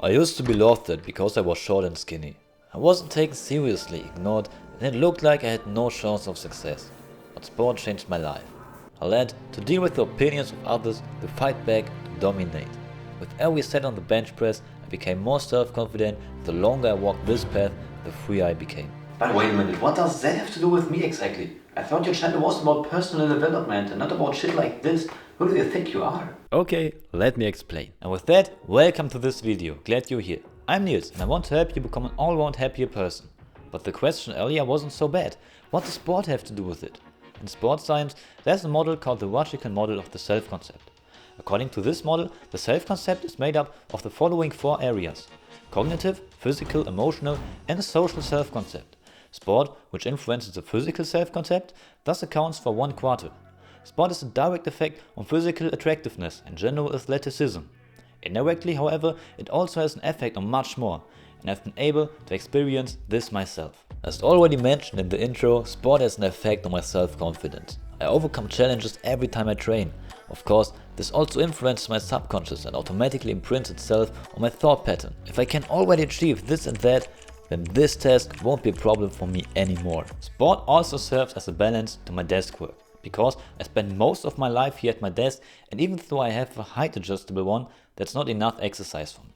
I used to be laughed at because I was short and skinny. I wasn't taken seriously, ignored, and it looked like I had no chance of success. But sport changed my life. I learned to deal with the opinions of others, to fight back, to dominate. With every set on the bench press, I became more self-confident. The longer I walked this path, the freer I became. But wait a minute, what does that have to do with me exactly? I thought your channel was about personal development and not about shit like this. Who do you think you are? Okay, let me explain. And with that, welcome to this video. Glad you're here. I'm Niels and I want to help you become an all-round happier person. But the question earlier wasn't so bad. What does sport have to do with it? In sports science, there's a model called the hierarchical model of the self-concept. According to this model, the self-concept is made up of the following four areas: cognitive, physical, emotional, and social self-concept. Sport, which influences the physical self-concept, thus accounts for 1/4. Sport is a direct effect on physical attractiveness and general athleticism. Indirectly, however, it also has an effect on much more, and I've been able to experience this myself. As already mentioned in the intro, sport has an effect on my self-confidence. I overcome challenges every time I train. Of course, this also influences my subconscious and automatically imprints itself on my thought pattern. If I can already achieve this and that, then this task won't be a problem for me anymore. Sport also serves as a balance to my desk work, because I spend most of my life here at my desk, and even though I have a height adjustable one, that's not enough exercise for me.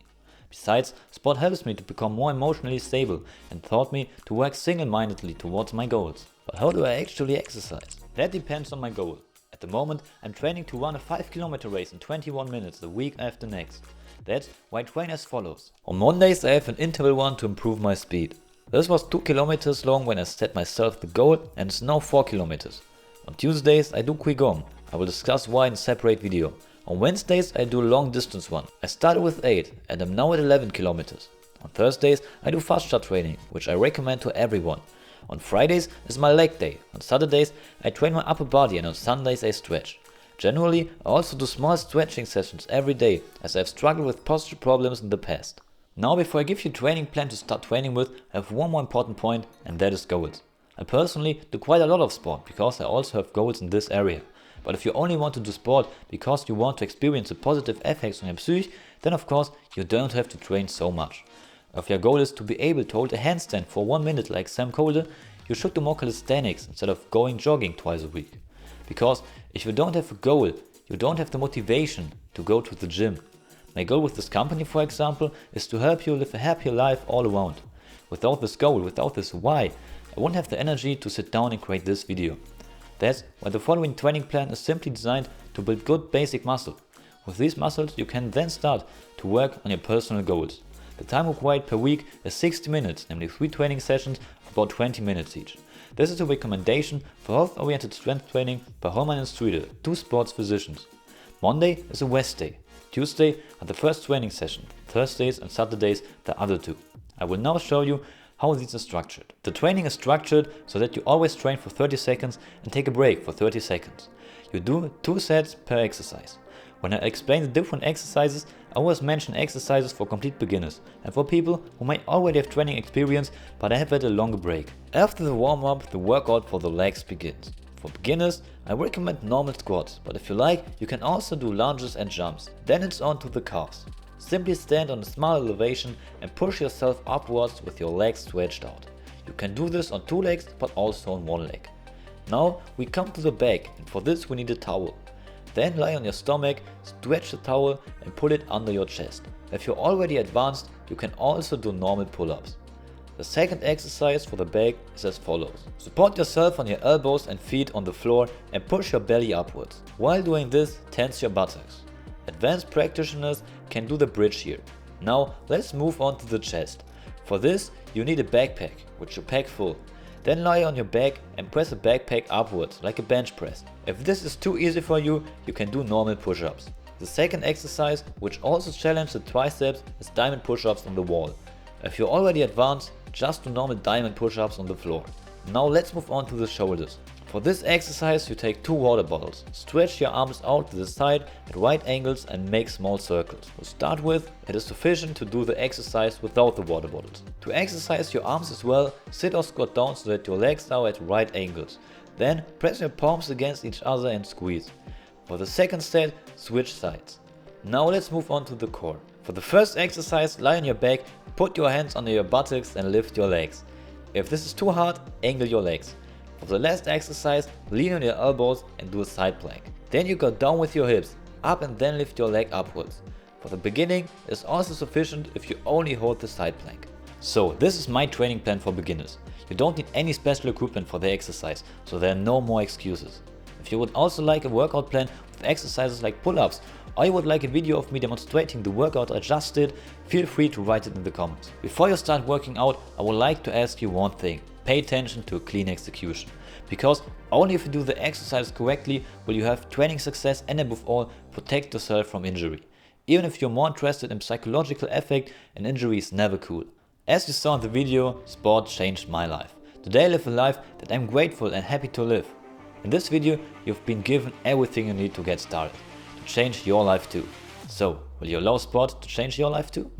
Besides, sport helps me to become more emotionally stable and taught me to work single-mindedly towards my goals. But how do I actually exercise? That depends on my goal. At the moment, I'm training to run a 5-kilometer race in 21 minutes the week after next. That's why I train as follows. On Mondays I have an interval run to improve my speed. This was 2 kilometers long when I set myself the goal, and it's now 4 kilometers. On Tuesdays I do Qigong. I will discuss why in a separate video. On Wednesdays I do a long distance one. I started with 8 and I'm now at 11 kilometers. On Thursdays I do fascia training, which I recommend to everyone. On Fridays is my leg day. On Saturdays I train my upper body, and on Sundays I stretch. Generally, I also do small stretching sessions every day, as I've struggled with posture problems in the past. Now, before I give you a training plan to start training with, I have one more important point, and that is goals. I personally do quite a lot of sport because I also have goals in this area. But if you only want to do sport because you want to experience the positive effects on your psyche, then of course you don't have to train so much. If your goal is to be able to hold a handstand for 1 minute like Sam Colder, you should do more calisthenics instead of going jogging twice a week. Because if you don't have a goal, you don't have the motivation to go to the gym. My goal with this company, for example, is to help you live a happier life all around. Without this goal, without this why, I won't have the energy to sit down and create this video. That's why the following training plan is simply designed to build good basic muscle. With these muscles you can then start to work on your personal goals. The time required per week is 60 minutes, namely 3 training sessions of about 20 minutes each. This is a recommendation for health-oriented strength training by Holman and Striedel, 2 sports physicians. Monday is a rest day. Tuesday are the first training session. Thursdays and Saturdays the other 2. I will now show you how these are structured. The training is structured so that you always train for 30 seconds and take a break for 30 seconds. You do 2 sets per exercise. When I explain the different exercises, I always mention exercises for complete beginners and for people who may already have training experience but have had a longer break. After the warm-up, the workout for the legs begins. For beginners, I recommend normal squats, but if you like, you can also do lunges and jumps. Then it's on to the calves. Simply stand on a small elevation and push yourself upwards with your legs stretched out. You can do this on 2 legs but also on 1 leg. Now we come to the back, and for this we need a towel. Then lie on your stomach, stretch the towel and pull it under your chest. If you're already advanced, you can also do normal pull-ups. The second exercise for the back is as follows. Support yourself on your elbows and feet on the floor and push your belly upwards. While doing this, tense your buttocks. Advanced practitioners can do the bridge here. Now let's move on to the chest. For this you need a backpack, which you pack full. Then lie on your back and press the backpack upwards like a bench press. If this is too easy for you, you can do normal push-ups. The second exercise, which also challenges the triceps, is diamond push-ups on the wall. If you're already advanced, just do normal diamond push-ups on the floor. Now let's move on to the shoulders. For this exercise you take 2 water bottles, stretch your arms out to the side at right angles and make small circles. To start with, it is sufficient to do the exercise without the water bottles. To exercise your arms as well, sit or squat down so that your legs are at right angles. Then press your palms against each other and squeeze. For the second set, switch sides. Now let's move on to the core. For the first exercise, lie on your back, put your hands under your buttocks and lift your legs. If this is too hard, angle your legs. For the last exercise, lean on your elbows and do a side plank. Then you go down with your hips, up and then lift your leg upwards. For the beginning, it's also sufficient if you only hold the side plank. So this is my training plan for beginners. You don't need any special equipment for the exercise, so there are no more excuses. If you would also like a workout plan with exercises like pull-ups, or you would like a video of me demonstrating the workout I just did, feel free to write it in the comments. Before you start working out, I would like to ask you one thing. Pay attention to a clean execution. Because only if you do the exercise correctly will you have training success and above all protect yourself from injury. Even if you're more interested in psychological effect, an injury is never cool. As you saw in the video, sport changed my life. Today I live a life that I'm grateful and happy to live. In this video you've been given everything you need to get started, to change your life too. So, will you allow sport to change your life too?